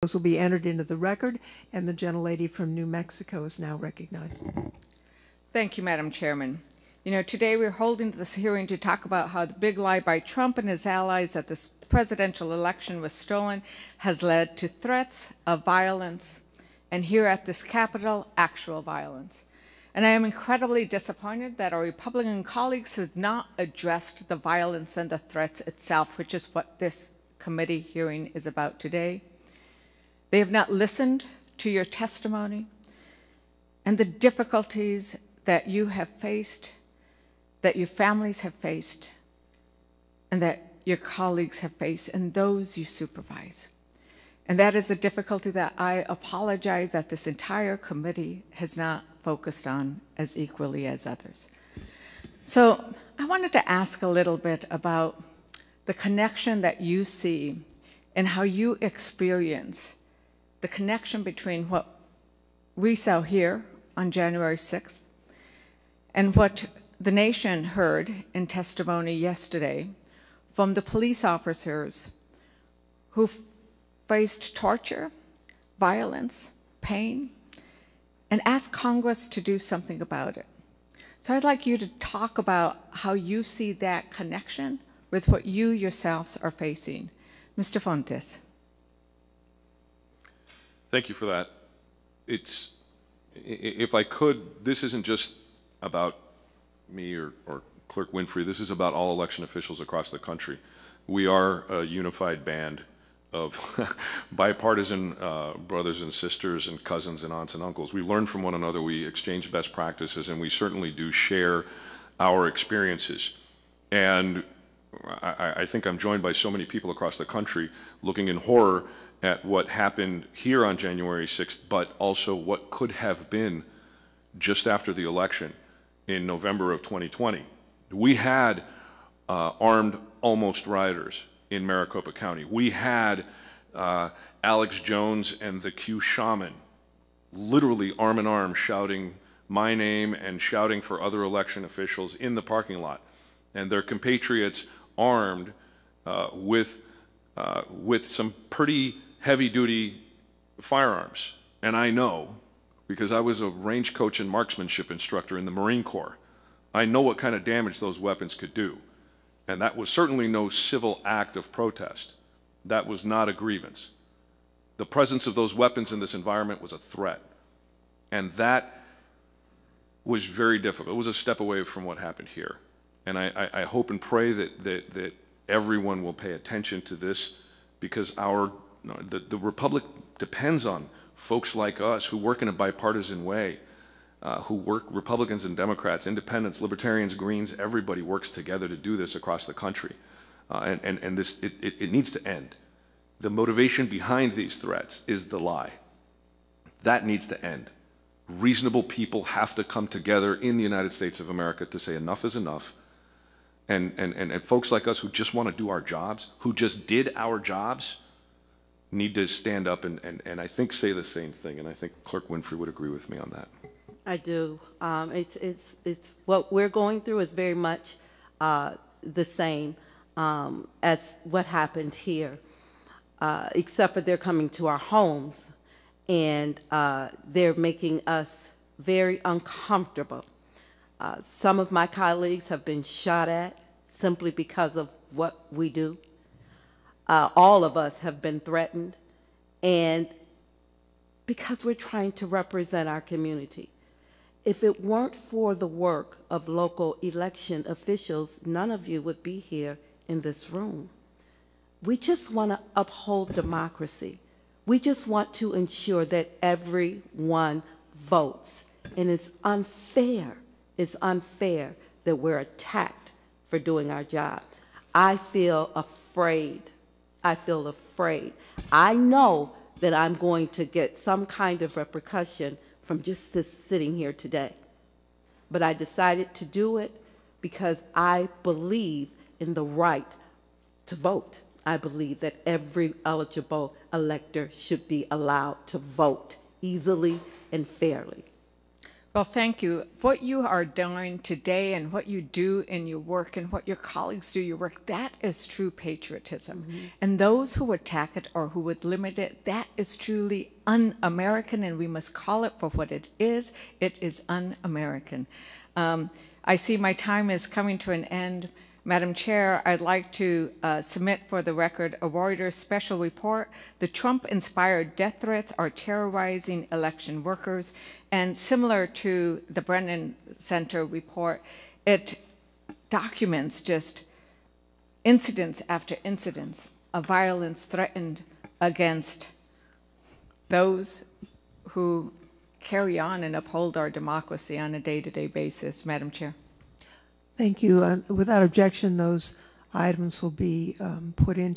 Those will be entered into the record, and the gentlelady from New Mexico is now recognized. Thank you, Madam Chairman. You know, today we're holding this hearing to talk about how the big lie by Trump and his allies that this presidential election was stolen has led to threats of violence, and here at this Capitol, actual violence. And I am incredibly disappointed that our Republican colleagues have not addressed the violence and the threats itself, which is what this committee hearing is about today. They have not listened to your testimony and the difficulties that you have faced, that your families have faced, and that your colleagues have faced, and those you supervise. And that is a difficulty that I apologize that this entire committee has not focused on as equally as others. So I wanted to ask a little bit about the connection that you see and how you experience the connection between what we saw here on January 6th and what the nation heard in testimony yesterday from the police officers who faced torture, violence, pain, and asked Congress to do something about it. So I'd like you to talk about how you see that connection with what you yourselves are facing. Mr. Fontes. Thank you for that. If I could, this isn't just about me or Clerk Winfrey. This is about all election officials across the country. We are a unified band of bipartisan brothers and sisters and cousins and aunts and uncles. We learn from one another, we exchange best practices, and we certainly do share our experiences. And I think I'm joined by so many people across the country looking in horror at what happened here on January 6th, but also what could have been just after the election in November of 2020. We had armed almost rioters in Maricopa County. We had Alex Jones and the Q Shaman literally arm in arm shouting my name and shouting for other election officials in the parking lot. And their compatriots armed with some pretty heavy-duty firearms. And I know, because I was a range coach and marksmanship instructor in the Marine Corps, I know what kind of damage those weapons could do. And that was certainly no civil act of protest. That was not a grievance. The presence of those weapons in this environment was a threat. And that was very difficult. It was a step away from what happened here. And I hope and pray that everyone will pay attention to this, because the Republic depends on folks like us who work in a bipartisan way, who work, Republicans and Democrats, independents, libertarians, Greens, everybody works together to do this across the country. And this, it needs to end. The motivation behind these threats is the lie. That needs to end. Reasonable people have to come together in the United States of America to say enough is enough. And folks like us who just want to do our jobs, who just did our jobs, need to stand up and I think say the same thing. And I think Clerk Winfrey would agree with me on that. I do. It's what we're going through is very much the same as what happened here, except for they're coming to our homes and they're making us very uncomfortable. Some of my colleagues have been shot at simply because of what we do. All of us have been threatened, and because we're trying to represent our community. If it weren't for the work of local election officials, none of you would be here in this room. We just want to uphold democracy. We just want to ensure that everyone votes. And it's unfair that we're attacked for doing our job. I feel afraid. I know that I'm going to get some kind of repercussion from just this sitting here today. But I decided to do it because I believe in the right to vote. I believe that every eligible elector should be allowed to vote easily and fairly. Well, thank you. What you are doing today and what you do in your work and what your colleagues do your work, that is true patriotism. And those who attack it or who would limit it, that is truly un-American, and we must call it for what it is. It is un-American. I see my time is coming to an end. Madam Chair, I'd like to submit for the record a Reuters special report. The Trump-inspired death threats are terrorizing election workers. And similar to the Brennan Center report, it documents just incidents after incidents of violence threatened against those who carry on and uphold our democracy on a day-to-day basis. Madam Chair. Thank you. Without objection, those items will be put into